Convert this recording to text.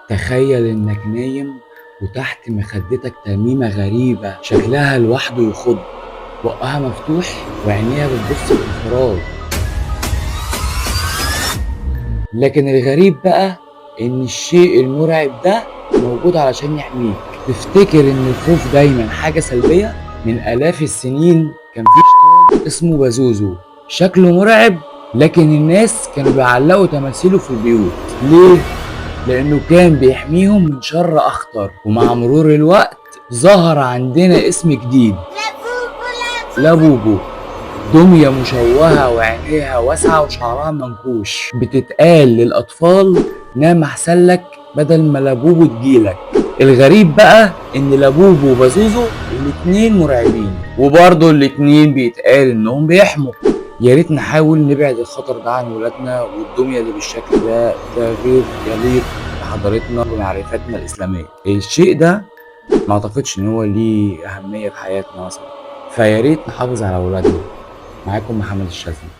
تخيل انك نايم وتحت مخدتك تميمة غريبة شكلها لوحده يخض، بقها مفتوح وعينيها بتبص بانفراد. لكن الغريب بقى ان الشيء المرعب ده موجود علشان يحميك. تفتكر ان الخوف دايما حاجة سلبية؟ من آلاف السنين كان في شيطان اسمه بزوزو، شكله مرعب، لكن الناس كانوا بيعلقوا تماثيله في البيوت. ليه؟ لأنه كان بيحميهم من شر أخطر. ومع مرور الوقت ظهر عندنا اسم جديد، لابوبو. دمية مشوهة وعينيها واسعة وشعرها منكوش، بتتقال للأطفال نام أحسن لك بدل ما لابوبو تجيلك. الغريب بقى إن لابوبو وبازوزو الاتنين مرعبين، وبرضه الاتنين بيتقال إنهم بيحموا. يا ريت نحاول نبعد الخطر ده عن ولادنا، والدمية اللي بالشكل ده غير يليق بحضارتنا ومعرفتنا الإسلامية. الشيء ده ما أعتقدش إن هو ليه أهمية في حياتنا مثلا، فيا ريت نحافظ على ولادنا. معاكم محمد الشاذلي.